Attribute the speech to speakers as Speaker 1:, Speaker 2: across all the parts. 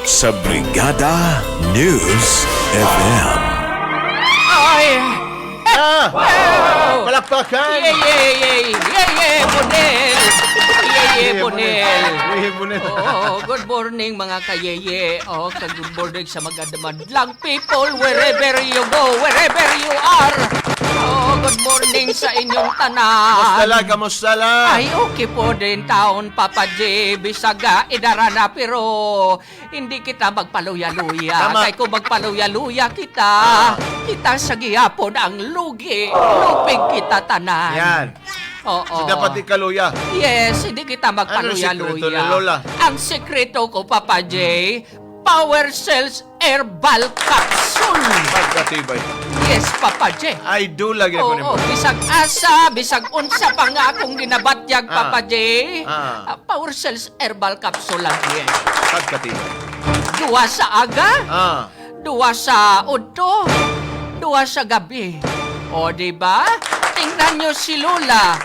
Speaker 1: sa Brigada News FM.
Speaker 2: Ay!
Speaker 3: Palakpakan!
Speaker 2: Bunel! Oh, good morning mga kayeye. Oh, good morning sa mga damadlang people wherever you go, wherever you are. Oh, good morning sa inyong tanan.
Speaker 3: Kamusta lang?
Speaker 2: Ay, okay po din taon, Papa J. Bisaga, idara na, pero hindi kita magpaluya-luya.
Speaker 3: Tama.
Speaker 2: Kaya kung magpaluya-luya kita, kita sa gihapon ang lugi. Lupig kita tanan.
Speaker 3: Yan.
Speaker 2: Oo.
Speaker 3: Dapat ikaluya.
Speaker 2: Yes, hindi kita
Speaker 3: Ano
Speaker 2: magpaluya-luya.
Speaker 3: sikreto ni Lola?
Speaker 2: Ang sekreto ko, Papa J, Power Cells Herbal Capsule.
Speaker 3: Pagkatibay.
Speaker 2: Yes, Papa J.
Speaker 3: Ay, do lagi ko ni
Speaker 2: Oo, bisag asa, bisag unsa pa nga akong ginabatyag, Papa J. Power Cells Herbal Capsule lang yan.
Speaker 3: Pagkatibay.
Speaker 2: Duwa sa aga, duwa sa udto, duwa sa gabi. O, diba? Tingnan nyo si Lola.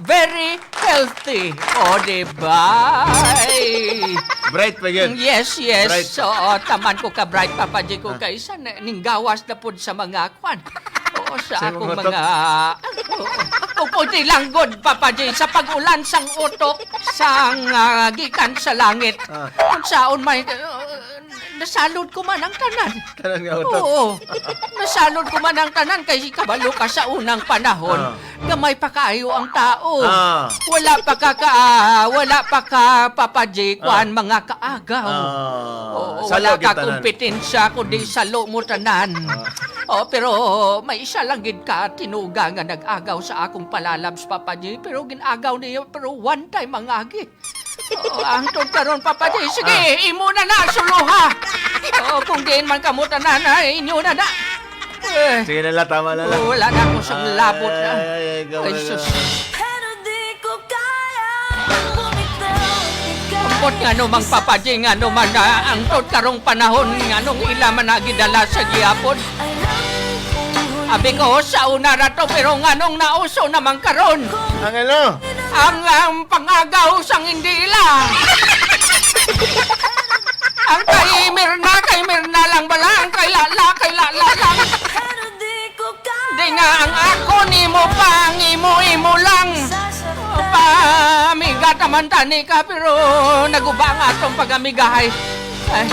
Speaker 2: Very healthy. O, diba? Ay.
Speaker 3: Bright pa yun.
Speaker 2: Yes.
Speaker 3: Bright.
Speaker 2: So, taman ko ka bright, Papa J ko kaysa ninggawas na po sa mga kwan. Oo, sa
Speaker 3: Sa
Speaker 2: akong
Speaker 3: mga
Speaker 2: mga... Puputi lang good, Papa J, sa pag-ulan sang utok sang gikan sa langit. Kung saon may... nasalod ko man ang tanan.
Speaker 3: Tanan nga utot.
Speaker 2: Oo. Nasalod ko man ang tanan kay kabalo ka sa unang panahon. Gamay pa kaayo ang tao. Wala pa ka Papa J kuan mga kaagaw. Oo, wala ka kompetensya kundi salo mo tanan. Pero may isa lang gid ka tinuga nga nag-agaw sa akong palalabs, Papa J. Pero ginagaw niya, pero one time ang agi. Ang karon, Papa J. Sige, imo na suluha. Kung diin man kamutan na, inyo na.
Speaker 3: Sige na lang, tama na lang.
Speaker 2: Wala na akong sang labot na. Ay, sus. Kumpot nga numang Papa J, nga numan na ang karong panahon, nga nung ila man nagidala sa gihapon. Abi ko, sa una na to, pero nga nung nauso naman karon.
Speaker 3: Ang ano?
Speaker 2: Ang pangagaw sang hindi ila. Ang kay Mirna lang bala, ang kay Lala lang. Di nga ang ako ni mo pa, ang imo lang. Pamiga taman tani ka, pero naguba nga itong pagamigahay. Ay,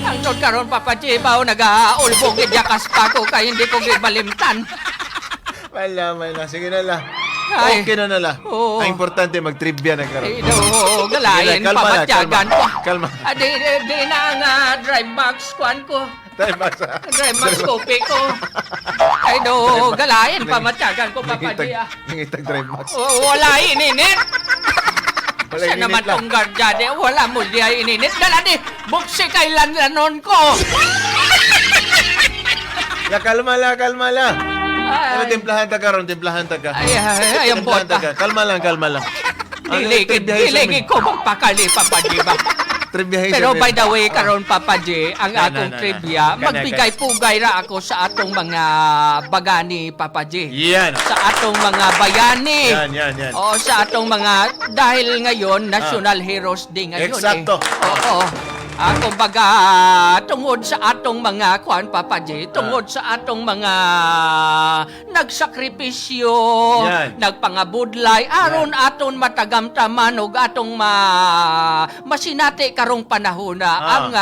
Speaker 2: ang tod karon Papa Chibaw, nag-ulbog yakas pa ko, kaya hindi ko gibalimtan.
Speaker 3: Wala. Sige na lang.
Speaker 2: Ay.
Speaker 3: Okay na lang.
Speaker 2: Oo.
Speaker 3: Ang importante, mag-trivia na karon.
Speaker 2: Ay, no, galayin,
Speaker 3: Kalma na,
Speaker 2: pamatyagan ko.
Speaker 3: kalma.
Speaker 2: Di na nga drive box kwan ko.
Speaker 3: Drive box.
Speaker 2: Drive box kopi ko. Ay, no, galayin, pamatyagan ko, Papa J.
Speaker 3: Nangitag drive box.
Speaker 2: Wala ininit.
Speaker 3: Wala
Speaker 2: Siya
Speaker 3: ininit
Speaker 2: naman
Speaker 3: lang.
Speaker 2: tong guardian, wala mo diya ininit. Dala di, buksi kay lanlanon ko.
Speaker 3: Kalma lang.
Speaker 2: Ay,
Speaker 3: Timplahan ta karon, timplahan ta ka.
Speaker 2: ay, ang
Speaker 3: Timplahan ta
Speaker 2: bota.
Speaker 3: ka. Kalma lang.
Speaker 2: Diligid ko magpakali, Papa J ba?
Speaker 3: Triviahin
Speaker 2: Pero
Speaker 3: sa
Speaker 2: by the way, karon Papa J, ang akong trivia, magbigay-pugay ra ako sa atong mga bagani, Papa J.
Speaker 3: Yan.
Speaker 2: Sa atong mga bayani.
Speaker 3: Yan.
Speaker 2: O sa atong mga, dahil ngayon, National Heroes Day ngayon.
Speaker 3: Eksakto.
Speaker 2: Oo. Kumbaga, tungod sa atong mga, Papa J, tungod sa atong mga nagsakripisyo,
Speaker 3: Yan.
Speaker 2: nagpangabudlay, aron aton matagamtaman og atong masinati karong panahon na ang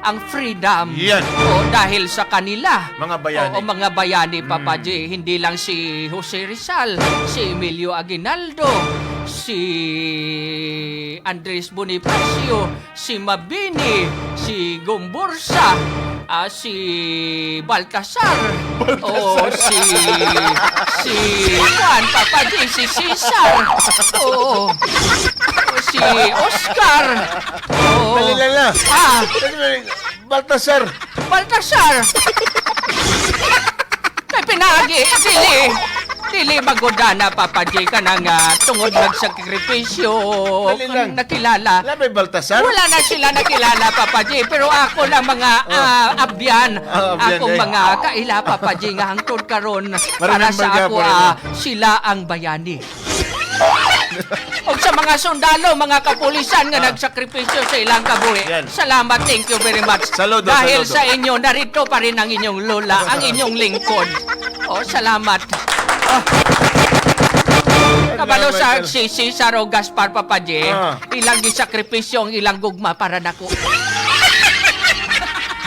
Speaker 2: ang freedom.
Speaker 3: Yan.
Speaker 2: O dahil sa kanila.
Speaker 3: Mga bayani.
Speaker 2: Oo, mga bayani, Papa J. Hindi lang si Jose Rizal, si Emilio Aguinaldo, si Andres Bonifacio, si Mabini, si Gombursa, si Baltasar, o si Juan, Papa J, si Cesar, o si Oscar, o
Speaker 3: Dali lang. Baltasar.
Speaker 2: Kay pinagi, dili magodana, Papa J, ka nang tungod nagsakripisyo.
Speaker 3: Dali lang.
Speaker 2: Nakilala.
Speaker 3: Labay Baltasar?
Speaker 2: Wala na sila nakilala, Papa J, pero ako lang mga abyan.
Speaker 3: Abyan,
Speaker 2: Akong
Speaker 3: eh.
Speaker 2: mga kaila, Papa J, nga hangtod karon para
Speaker 3: Remember
Speaker 2: sa
Speaker 3: ka
Speaker 2: ako,
Speaker 3: po rin,
Speaker 2: sila ang bayani. O sa mga sundalo, mga kapulisan nga nagsakripisyo sa ilang kabuhi.
Speaker 3: Yan.
Speaker 2: Salamat, thank you very much.
Speaker 3: Saludo,
Speaker 2: Dahil
Speaker 3: saludo.
Speaker 2: sa inyo, narito pa rin ang inyong lola, ang inyong lingkod. O, salamat. Kabalo sa si Cesar o Gaspar Papaje, ilang gisakripisyo ang ilang gugma para nako.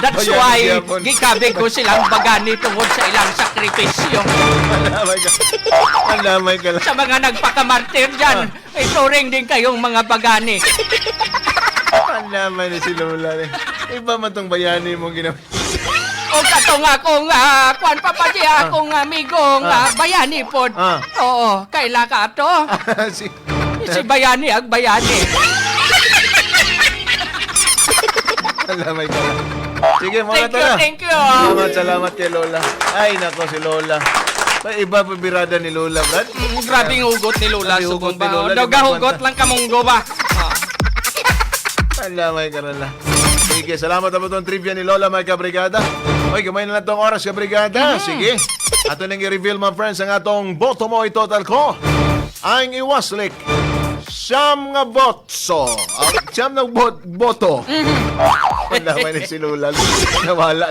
Speaker 2: That's
Speaker 3: Bayan,
Speaker 2: why
Speaker 3: yapon.
Speaker 2: gikabi ko silang bagani tungod sa ilang sakripisyo.
Speaker 3: Malamay ka lang.
Speaker 2: Sa mga nagpakamartir dyan, ituring din kayong mga bagani.
Speaker 3: Malamay ni si Lola. Iba man tong bayani mong ginawa.
Speaker 2: O katong akong, kwan Papaje, akong amigo nga bayani pod. Oo, kaila ka ato.
Speaker 3: si,
Speaker 2: Si bayani ang bayani.
Speaker 3: malamay ka lang. Sige, mga tala.
Speaker 2: Thank you.
Speaker 3: Salamat kay Lola. Ay, nako si Lola. May iba pa birada ni Lola, Brad.
Speaker 2: Grabing hugot ni Lola.
Speaker 3: Grabe hugot
Speaker 2: Subong
Speaker 3: ni
Speaker 2: ba?
Speaker 3: Lola,
Speaker 2: Daw
Speaker 3: di ba,
Speaker 2: gahugot lang kamunggo ba?
Speaker 3: Malamay ka na. Sige, salamat na po itong trivia ni Lola, mga kabrigada. Oy, kamay na lang itong oras, kabrigada. Sige. Ato nang i-reveal, mga friends, ang atong boto mo total ko. Ang iwaslik. Siyam nga botso. Siyam nga boto. Malamay ni si Lola. Nawala.